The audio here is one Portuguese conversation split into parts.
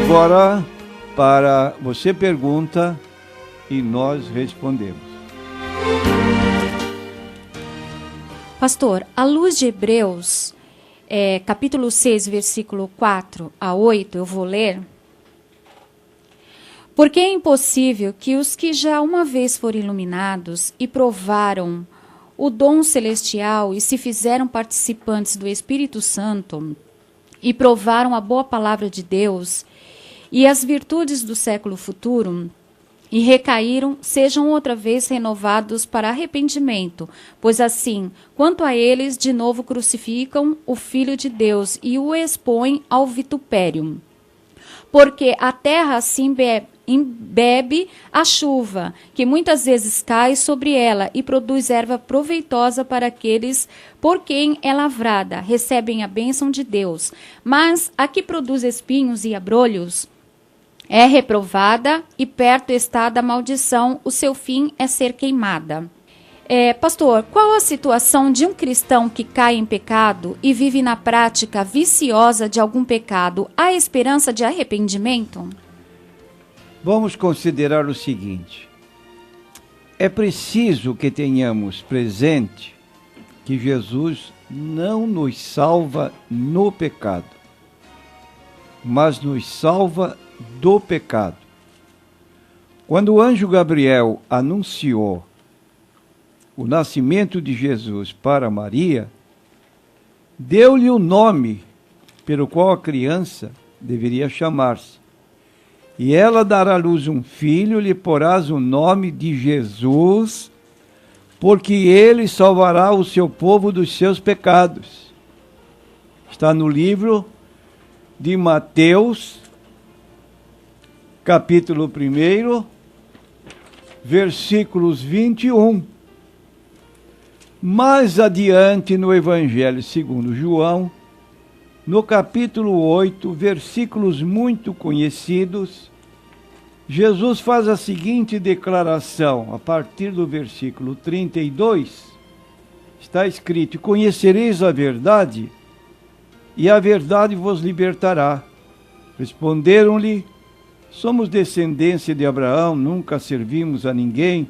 Agora, para você pergunta e nós respondemos. Pastor, à luz de Hebreus, capítulo 6, versículo 4 a 8, eu vou ler. Porque é impossível que os que já uma vez foram iluminados e provaram o dom celestial e se fizeram participantes do Espírito Santo e provaram a boa palavra de Deus e as virtudes do século futuro e recaíram, sejam outra vez renovados para arrependimento, pois assim, quanto a eles, de novo crucificam o Filho de Deus e o expõem ao vitupério. Porque a terra assim embebe a chuva, que muitas vezes cai sobre ela e produz erva proveitosa para aqueles por quem é lavrada, recebem a bênção de Deus. Mas a que produz espinhos e abrolhos é reprovada e perto está da maldição, o seu fim é ser queimada. Pastor, qual a situação de um cristão que cai em pecado e vive na prática viciosa de algum pecado? Há esperança de arrependimento? Vamos considerar o seguinte: é preciso que tenhamos presente que Jesus não nos salva no pecado, mas nos salva do pecado. Quando o anjo Gabriel anunciou o nascimento de Jesus para Maria, deu-lhe o nome pelo qual a criança deveria chamar-se. E ela dará à luz um filho, lhe porás o nome de Jesus, porque ele salvará o seu povo dos seus pecados. Está no livro de Mateus, capítulo 1, versículos 21. Mais adiante no Evangelho segundo João, no capítulo 8, versículos muito conhecidos, Jesus faz a seguinte declaração, a partir do versículo 32, está escrito: conhecereis a verdade, e a verdade vos libertará. Responderam-lhe: somos descendência de Abraão, nunca servimos a ninguém.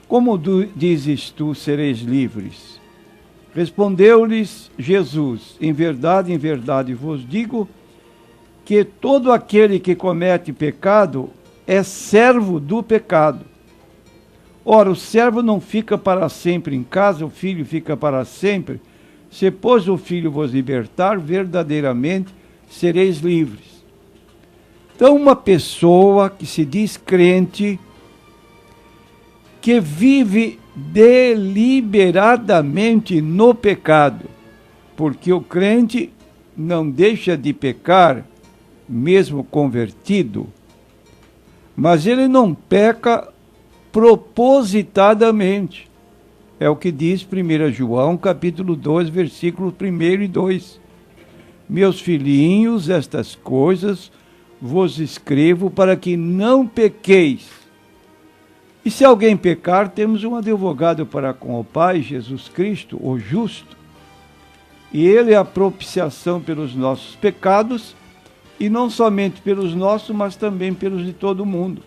Como dizes tu, sereis livres? Respondeu-lhes Jesus: em verdade vos digo, que todo aquele que comete pecado é servo do pecado. Ora, o servo não fica para sempre em casa, o filho fica para sempre. Se, pois, o filho vos libertar, verdadeiramente sereis livres. Então, uma pessoa que se diz crente, que vive deliberadamente no pecado, porque o crente não deixa de pecar, mesmo convertido, mas ele não peca propositadamente. É o que diz 1 João, capítulo 2, versículos 1 e 2. Meus filhinhos, estas coisas vos escrevo para que não pequeis. E se alguém pecar, temos um advogado para com o Pai, Jesus Cristo, o justo. E ele é a propiciação pelos nossos pecados, e não somente pelos nossos, mas também pelos de todo mundo.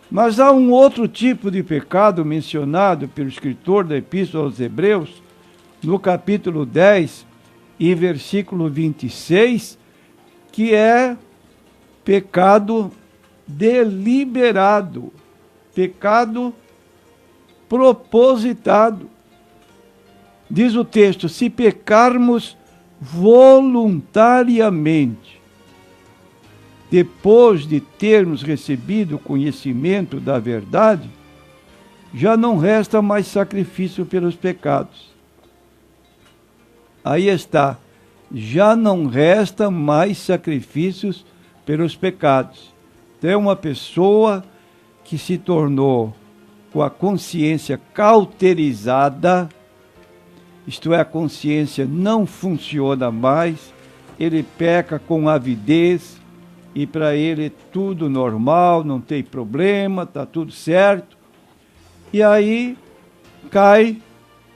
Mas há um outro tipo de pecado mencionado pelo escritor da Epístola aos Hebreus, no capítulo 10 e versículo 26, que é pecado deliberado, pecado propositado. Diz o texto: se pecarmos voluntariamente, depois de termos recebido o conhecimento da verdade, já não resta mais sacrifício pelos pecados. Aí está, já não resta mais sacrifícios pelos pecados. Então é uma pessoa que se tornou com a consciência cauterizada, isto é, a consciência não funciona mais, ele peca com avidez, e para ele tudo normal, não tem problema, está tudo certo. E aí cai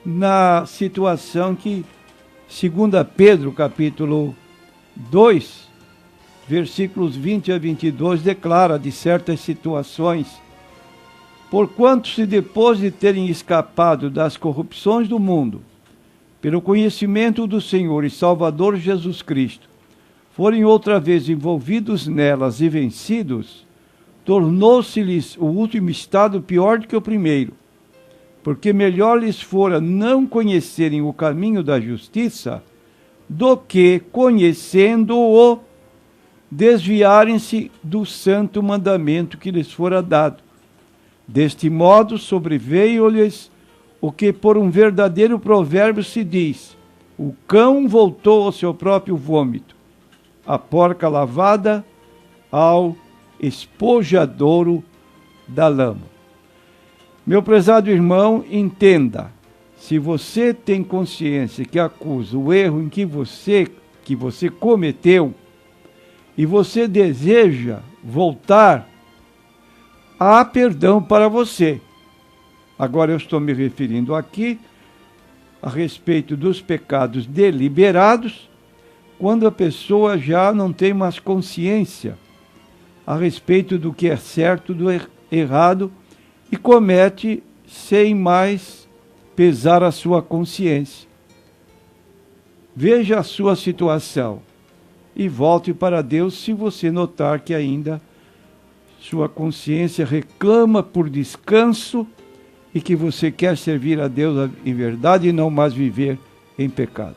na situação que, segundo Pedro, capítulo 2, versículos 20 a 22, declara de certas situações: porquanto se depois de terem escapado das corrupções do mundo, pelo conhecimento do Senhor e Salvador Jesus Cristo, forem outra vez envolvidos nelas e vencidos, tornou-se-lhes o último estado pior do que o primeiro, porque melhor lhes fora não conhecerem o caminho da justiça, do que, conhecendo-o, desviarem-se do santo mandamento que lhes fora dado. Deste modo sobreveio-lhes o que por um verdadeiro provérbio se diz: o cão voltou ao seu próprio vômito, a porca lavada ao espojadouro da lama. Meu prezado irmão, entenda, se você tem consciência que acusa o erro em que você cometeu e você deseja voltar, há perdão para você. Agora eu estou me referindo aqui a respeito dos pecados deliberados, quando a pessoa já não tem mais consciência a respeito do que é certo, do errado, e comete sem mais pesar a sua consciência. Veja a sua situação e volte para Deus se você notar que ainda sua consciência reclama por descanso e que você quer servir a Deus em verdade e não mais viver em pecado.